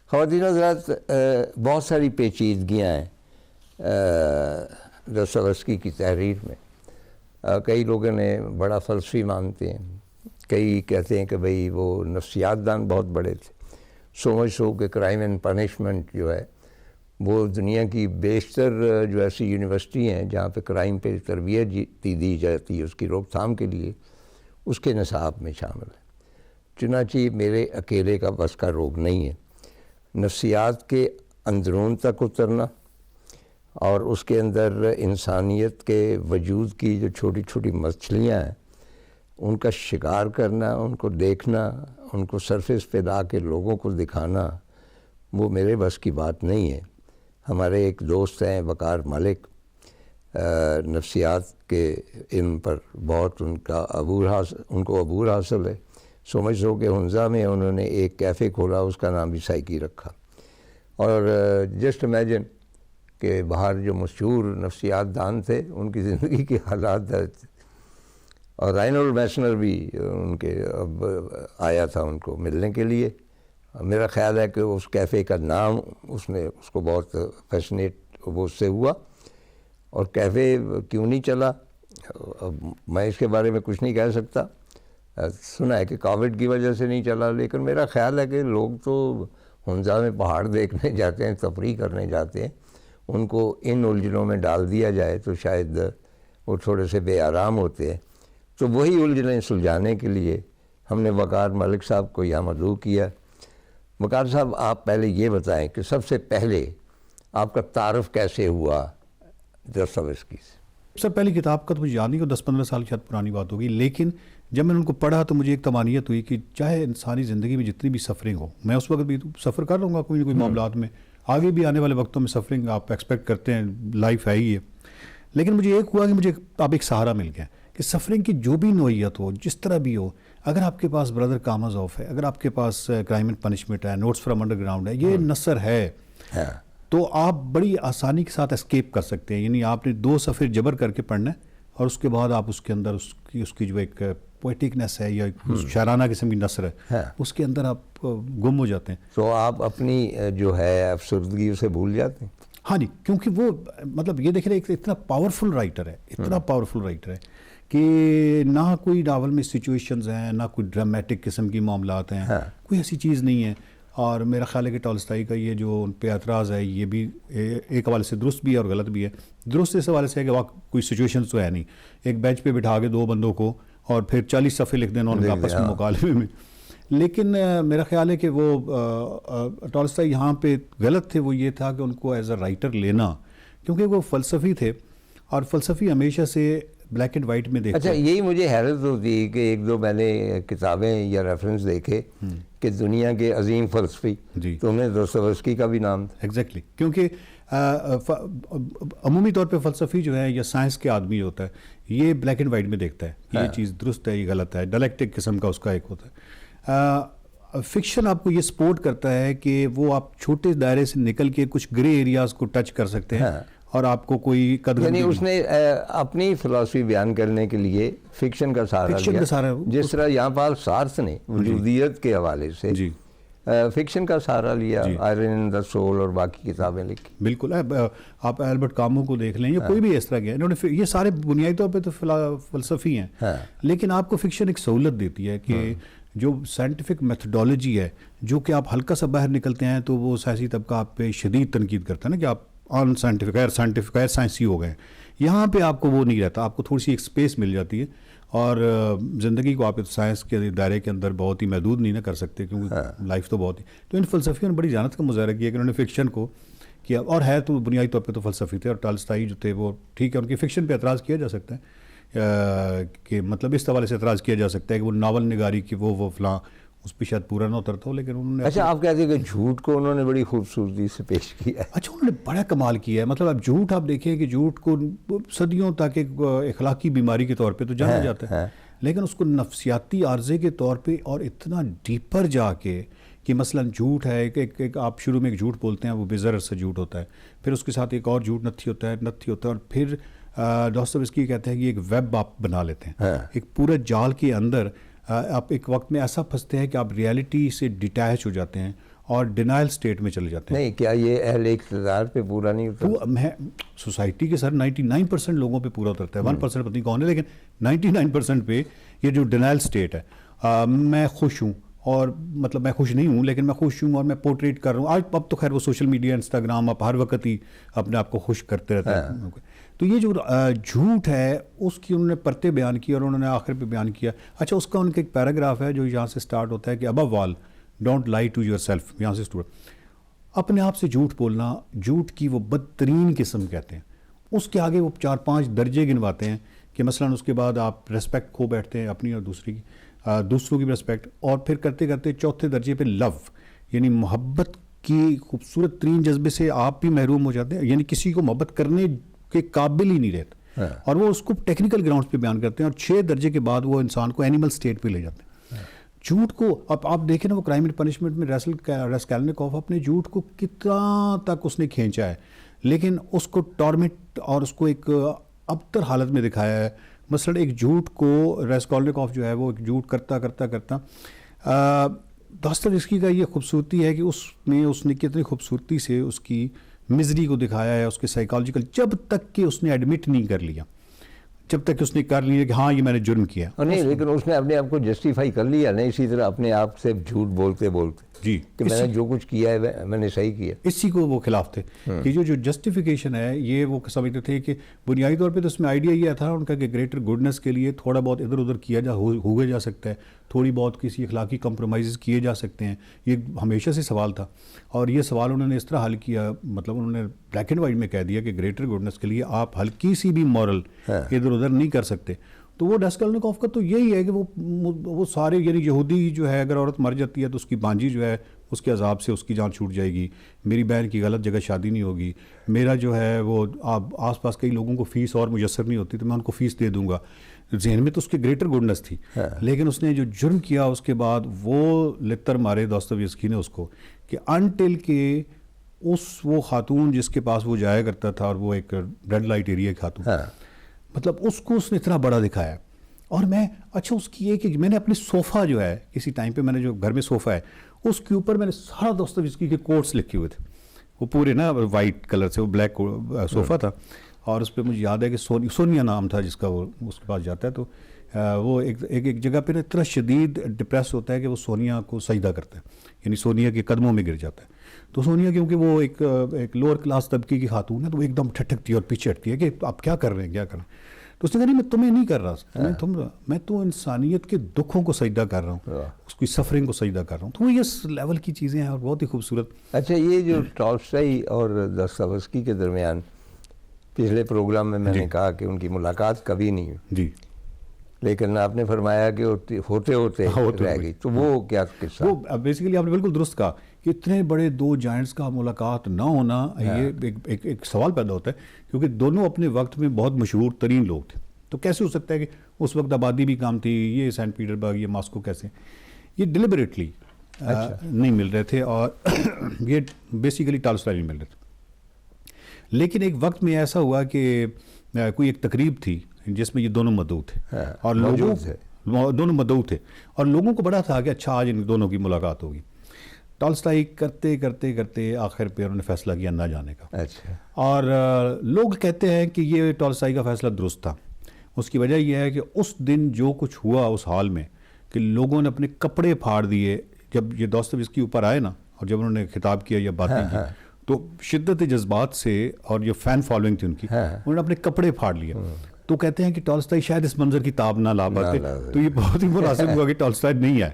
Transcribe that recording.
خواتین حضرات، بہت ساری پیچیدگیاں ہیں دستاویزکی کی تحریر میں. کئی لوگوں نے بڑا فلسفی مانتے ہیں، کئی کہتے ہیں کہ بھئی وہ نفسیات دان بہت بڑے تھے. سو مچ سو کہ کرائم اینڈ پنشمنٹ جو ہے وہ دنیا کی بیشتر جو ایسی یونیورسٹی ہیں جہاں پہ کرائم پہ تربیت دی جاتی ہے اس کی روک تھام کے لیے، اس کے نصاب میں شامل ہے. چنانچہ میرے اکیلے کا بس کا روگ نہیں ہے. نفسیات کے اندرون تک اترنا اور اس کے اندر انسانیت کے وجود کی جو چھوٹی چھوٹی مچھلیاں ہیں ان کا شکار کرنا، ان کو دیکھنا، ان کو سرفیس پہ لا کے لوگوں کو دکھانا، وہ میرے بس کی بات نہیں ہے. ہمارے ایک دوست ہیں وقار ملک، نفسیات کے علم پر بہت ان کو عبور حاصل ہے. سمجھ سو کہ ہنزا میں انہوں نے ایک کیفے کھولا، اس کا نام بھی سائیکی رکھا. اور جسٹ امیجن کہ باہر جو مشہور نفسیات دان تھے ان کی زندگی کے حالات درج تھے. اور رائنولڈ میسنر بھی ان کے اب آیا تھا ان کو ملنے کے لیے. میرا خیال ہے کہ اس کیفے کا نام اس کو بہت فیسنیٹ وہ اس سے ہوا. اور کیفے کیوں نہیں چلا اب میں اس کے بارے میں کچھ نہیں کہہ سکتا. سنا ہے کہ کووڈ کی وجہ سے نہیں چلا، لیکن میرا خیال ہے کہ لوگ تو ہنزا میں پہاڑ دیکھنے جاتے ہیں، تفریح کرنے جاتے ہیں. ان کو ان الجھنوں میں ڈال دیا جائے تو شاید وہ تھوڑے سے بے آرام ہوتے ہیں. تو وہی الجھنیں سلجھانے کے لیے ہم نے وقار ملک صاحب کو یہاں مدعو کیا. وقار صاحب، آپ پہلے یہ بتائیں کہ سب سے پہلے آپ کا تعارف کیسے ہوا دستاویزکی سے؟ سر پہلی کتاب کا تو مجھے یاد نہیں، 10-15 سال کی حد پرانی بات ہوگی، لیکن جب میں نے ان کو پڑھا تو مجھے ایک تمانیت ہوئی کہ چاہے انسانی زندگی میں جتنی بھی سفرنگ ہو، میں اس وقت بھی سفر کر رہا ہوں کوئی نہ کوئی معاملات میں، آگے بھی آنے والے وقتوں میں سفرنگ آپ ایکسپیکٹ کرتے ہیں، لائف ہے ہی ہے. لیکن مجھے ایک ہوا کہ مجھے اب ایک سہارا مل گیا کہ سفرنگ کی جو بھی نوعیت ہو، جس طرح بھی ہو، اگر آپ کے پاس بردر کامازوف ہے، اگر آپ کے پاس کرائم اینڈ پنشمنٹ ہے، نوٹس فرام انڈر گراؤنڈ ہے، یہ نثر ہے، تو آپ بڑی آسانی کے ساتھ اسکیپ کر سکتے ہیں. یعنی آپ نے 2 صفحے جبر کر کے پڑھنا ہے اور اس کے بعد آپ اس کے اندر اس کی جو ایک پوئٹکنس ہے یا شاعرانہ قسم کی نثر ہے، اس کے اندر آپ گم ہو جاتے ہیں. تو آپ اپنی جو ہے افسردگی اسے بھول جاتے ہیں. ہاں جی، کیونکہ وہ مطلب یہ دیکھ رہے اتنا پاورفل رائٹر ہے، اتنا پاورفل رائٹر ہے کہ نہ کوئی ناول میں سچویشنز ہیں، نہ کوئی ڈرامیٹک قسم کی معاملات ہیں، کوئی ایسی چیز نہیں ہے. اور میرا خیال ہے کہ ٹالسٹائی کا یہ جو ان پہ اعتراض ہے یہ بھی ایک حوالے سے درست بھی ہے اور غلط بھی ہے. درست اس حوالے سے ہے کہ وہاں کوئی سچویشنز تو ہے نہیں، ایک بینچ پہ بٹھا کے 2 بندوں کو اور پھر 40 صفحے لکھ دینا ان کے آپس میں مکالمے میں. لیکن میرا خیال ہے کہ وہ ٹالسٹائی یہاں پہ غلط تھے، وہ یہ تھا کہ ان کو ایز اے رائٹر لینا، کیونکہ وہ فلسفی تھے اور فلسفی ہمیشہ سے بلیک اینڈ وائٹ میں دیکھتے. اچھا، یہی مجھے حیرت ہوتی ہے کہ 1-2 میں نے کتابیں یا ریفرنس دیکھے کہ دنیا کے عظیم فلسفی، تو انہیں دستاویزکی کا بھی نام تھا. ایگزیکٹلی، کیونکہ عمومی طور پہ فلسفی جو ہے یا سائنس کے آدمی ہوتا ہے یہ بلیک اینڈ وائٹ میں دیکھتا ہے، یہ چیز درست ہے، یہ غلط ہے، ڈائلیکٹک قسم کا اس کا ایک ہوتا ہے. فکشن آپ کو یہ سپورٹ کرتا ہے کہ وہ آپ چھوٹے دائرے سے نکل کے کچھ گرے ایریاز کو ٹچ کر سکتے ہیں اور آپ کو کوئی قدر، یعنی اس نے اپنی فلسفی بیان کرنے کے لیے فکشن کا سہارا لیا، جس طرح یہاں پر سارتھ نے وجودیت کے حوالے سے فکشن کا سہارا لیا، آئرن ان دا سول اور باقی کتابیں لکھی. بالکل، آپ البرٹ کامو کو دیکھ لیں یا کوئی بھی اس طرح کے، انہوں نے یہ سارے بنیادی طور پہ تو فلسفی ہیں، لیکن آپ کو فکشن ایک سہولت دیتی ہے کہ جو سائنٹیفک میتھڈالوجی ہے، جو کہ آپ ہلکا سا باہر نکلتے ہیں تو وہ سیاسی طبقہ آپ پہ شدید تنقید کرتا ہے نا کہ آپ آن سائنٹیفک غیر سائنسی ہو گئے. یہاں پہ آپ کو وہ نہیں رہتا، آپ کو تھوڑی سی ایک اسپیس مل جاتی ہے اور زندگی کو آپ سائنس کے دائرے کے اندر بہت ہی محدود نہیں نہ کر سکتے، کیونکہ لائف تو بہت ہی. تو ان فلسفیوں نے بڑی ذہانت کا مظاہرہ کیا کہ انہوں نے فکشن کو کیا، اور ہے تو بنیادی طور پہ تو فلسفی تھے. اور ٹالسٹائی جو تھے وہ ٹھیک ہے، ان کی فکشن پہ اعتراض کیا جا سکتا ہے کہ مطلب اس حوالے سے اعتراض کیا جا سکتا ہے کہ وہ ناول نگاری کی وہ فلاں اس پہ شاید پورا نہ اترتا ہو، لیکن انہوں نے اچھا آپ کہتے ہیں کہ جھوٹ کو انہوں نے بڑی خوبصورتی سے پیش کیا ہے. اچھا انہوں نے بڑا کمال کیا ہے. مطلب اب جھوٹ آپ دیکھیں کہ جھوٹ کو صدیوں تک ایک اخلاقی بیماری کے طور پہ تو جانا جاتا ہے، لیکن اس کو نفسیاتی عارضے کے طور پہ اور اتنا ڈیپر جا کے کہ مثلا جھوٹ ہے ایک آپ شروع میں ایک جھوٹ بولتے ہیں، وہ بے سے جھوٹ ہوتا ہے، پھر اس کے ساتھ ایک اور جھوٹ نتھی ہوتا ہے اور پھر داستایوسکی کہتے ہیں کہ ایک ویب آپ بنا لیتے ہیں، ایک پورے جال کے اندر آپ ایک وقت میں ایسا پھنستے ہیں کہ آپ ریالٹی سے ڈیٹیچ ہو جاتے ہیں اور ڈینائل اسٹیٹ میں چلے جاتے ہیں. نہیں, کیا یہ اہل اقتدار پہ پورا نہیں اترتا؟ سوسائٹی کے سر 99% لوگوں پہ پورا اترتا ہے, 1% پتہ نہیں کون ہے, لیکن 99% پہ یہ جو ڈینائل اسٹیٹ ہے. میں خوش ہوں, اور مطلب میں خوش نہیں ہوں لیکن میں خوش ہوں اور میں پورٹریٹ کر رہا ہوں. آج اب تو خیر وہ سوشل میڈیا, انسٹاگرام, آپ ہر وقت ہی اپنے آپ کو خوش کرتے رہتے ہیں. تو یہ جو جھوٹ ہے اس کی انہوں نے پرتیں بیان کی اور انہوں نے آخر پہ بیان کیا. اچھا, اس کا ان کا ایک پیراگراف ہے جو یہاں سے سٹارٹ ہوتا ہے کہ ابو all don't lie to yourself. یہاں سے اپنے آپ سے جھوٹ بولنا, جھوٹ کی وہ بدترین قسم کہتے ہیں. اس کے آگے وہ 4-5 درجے گنواتے ہیں کہ مثلاً اس کے بعد آپ ریسپیکٹ کھو بیٹھتے ہیں اپنی اور دوسری کی, دوسروں کی ریسپیکٹ, اور پھر کرتے کرتے چوتھے درجے پہ لو, یعنی محبت کی خوبصورت ترین جذبے سے آپ بھی محروم ہو جاتے ہیں, یعنی کسی کو محبت کرنے کے قابل ہی نہیں رہتے. اور وہ اس کو ٹیکنیکل گراؤنڈز پہ بیان کرتے ہیں, اور 6 درجے کے بعد وہ انسان کو اینیمل اسٹیٹ پہ لے جاتے ہیں. جھوٹ کو اب آپ دیکھیں نا, وہ کرائم اینڈ پنشمنٹ میں راسکولنیکوف اپنے جھوٹ کو کتنا تک اس نے کھینچا ہے, لیکن اس کو ٹارمنٹ اور اس کو ایک ابتر حالت میں دکھایا ہے. مثلا ایک جھوٹ کو راسکولنیکوف جو ہے وہ ایک جھوٹ کرتا کرتا کرتا داستایوسکی کا یہ خوبصورتی ہے کہ اس نے کتنی خوبصورتی سے اس کی مزری کو دکھایا ہے, اس کے سائیکالوجیکل, جب تک کہ اس نے ایڈمٹ نہیں کر لیا, جب تک کہ اس نے کر لیا کہ ہاں یہ میں نے جرم کیا. نہیں, لیکن اس نے اپنے آپ کو جسٹیفائی کر لیا نا اسی طرح اپنے آپ سے جھوٹ بولتے بولتے, جی, کہ میں نے جو کچھ کیا ہے میں نے صحیح کیا. اسی کو وہ خلاف تھے کہ جو جسٹیفیکیشن ہے یہ وہ سمجھتے تھے کہ بنیادی طور پہ تو اس میں آئیڈیا یہ تھا ان کا کہ گریٹر گڈنس کے لیے تھوڑا بہت ادھر ادھر کیا ہوئے جا سکتا ہے, تھوڑی بہت کسی اخلاقی کمپرومائز کیے جا سکتے ہیں. یہ ہمیشہ سے سوال تھا, اور یہ سوال انہوں نے اس طرح حل کیا, مطلب انہوں نے بلیک اینڈ وائٹ میں کہہ دیا کہ گریٹر گڈنس کے لیے آپ ہلکی سی بھی مورل ادھر ادھر نہیں کر سکتے. تو وہ راسکولنیکوف کا تو یہی ہے کہ وہ سارے, یعنی یہودی جو ہے اگر عورت مر جاتی ہے تو اس کی بانجی جو ہے اس کے عذاب سے اس کی جان چھوٹ جائے گی, میری بہن کی غلط جگہ شادی نہیں ہوگی, میرا جو ہے وہ آس پاس کئی لوگوں کو فیس اور میسر نہیں ہوتی تو میں ان کو فیس دے دوں گا. ذہن میں تو اس کی گریٹر گڈنس تھی, لیکن اس نے جو جرم کیا اس کے بعد وہ لتر مارے داستایوسکی نے اس کو کہ انٹل کہ وہ خاتون جس کے پاس وہ جایا کرتا تھا, اور وہ ایک ریڈ لائٹ ایریا خاتون, مطلب اس کو اس نے اتنا بڑا دکھایا. اور میں اچھا اس کی یہ کہ میں نے اپنے صوفہ جو ہے کسی ٹائم پہ میں نے جو گھر میں صوفہ ہے اس کے اوپر میں نے سارا داستایوسکی کے کوٹس لکھے ہوئے تھے, وہ پورے نا وائٹ کلر سے, وہ بلیک صوفہ تھا, اور اس پہ مجھے یاد ہے کہ سونیا نام تھا جس کا, وہ اس کے پاس جاتا ہے تو وہ ایک جگہ پہ اتنا شدید ڈپریس ہوتا ہے کہ وہ سونیا کو سجدہ کرتا ہے, یعنی سونیا کے قدموں میں گر جاتا ہے. تو سونیا کیونکہ وہ ایک لوور کلاس طبقے کی خاتون ہے تو وہ ایک دم ٹھٹکتی ہے اور پیچھے ہٹتی ہے کہ آپ کیا کر رہے ہیں, کیا کر رہے ہیں. تو اس نے کہا نہیں میں تمہیں نہیں کر رہا, میں تو انسانیت کے دکھوں کو سجدہ کر رہا ہوں, اس کی سفرنگ کو سجدہ کر رہا ہوں. تو وہ اس لیول کی چیزیں ہیں اور بہت ہی خوبصورت. اچھا, یہ جو ٹالسٹائی اور داستایوسکی کے درمیان پچھلے پروگرام میں نے کہا کہ ان کی ملاقات کبھی نہیں ہوئی, جی, لیکن آپ نے فرمایا کہ ہوتے ہوتے رہ گئی, تو وہ کیا قصہ؟ وہ بیسیکلی آپ نے بالکل درست کہا کہ اتنے بڑے 2 جائنٹس کا ملاقات نہ ہونا, یہ ایک سوال پیدا ہوتا ہے کیونکہ دونوں اپنے وقت میں بہت مشہور ترین لوگ تھے. تو کیسے ہو سکتا ہے کہ اس وقت آبادی بھی کام تھی, یہ سینٹ پیٹر برگ, یہ ماسکو, کیسے یہ ڈیلیبریٹلی نہیں مل رہے تھے, اور یہ بیسیکلی ٹالسٹائی نہیں مل رہے تھے. لیکن ایک وقت میں ایسا ہوا کہ کوئی ایک تقریب تھی جس میں یہ دونوں مدعو تھے, اور دونوں مدعو تھے, اور لوگوں کو بڑا تھا کہ اچھا آج ان دونوں کی ملاقات ہوگی. ٹالسٹائی کرتے کرتے کرتے آخر پہ انہوں نے فیصلہ کیا نہ جانے کا. اچھا, اور لوگ کہتے ہیں کہ یہ ٹالسٹائی کا فیصلہ درست تھا. اس کی وجہ یہ ہے کہ اس دن جو کچھ ہوا اس حال میں کہ لوگوں نے اپنے کپڑے پھاڑ دیے. جب یہ داستایوسکی اوپر آئے نا, اور جب انہوں نے خطاب کیا یا باتیں کی, تو شدت جذبات سے اور جو فین فالوئنگ تھی ان کی, انہوں نے اپنے کپڑے پھاڑ لیے. تو کہتے ہیں کہ ٹالسٹائی شاید اس منظر کی تاب نہ لا پاتے, تو یہ بہت ہی مناسب ہوا کہ ٹالسٹائی نہیں آئے.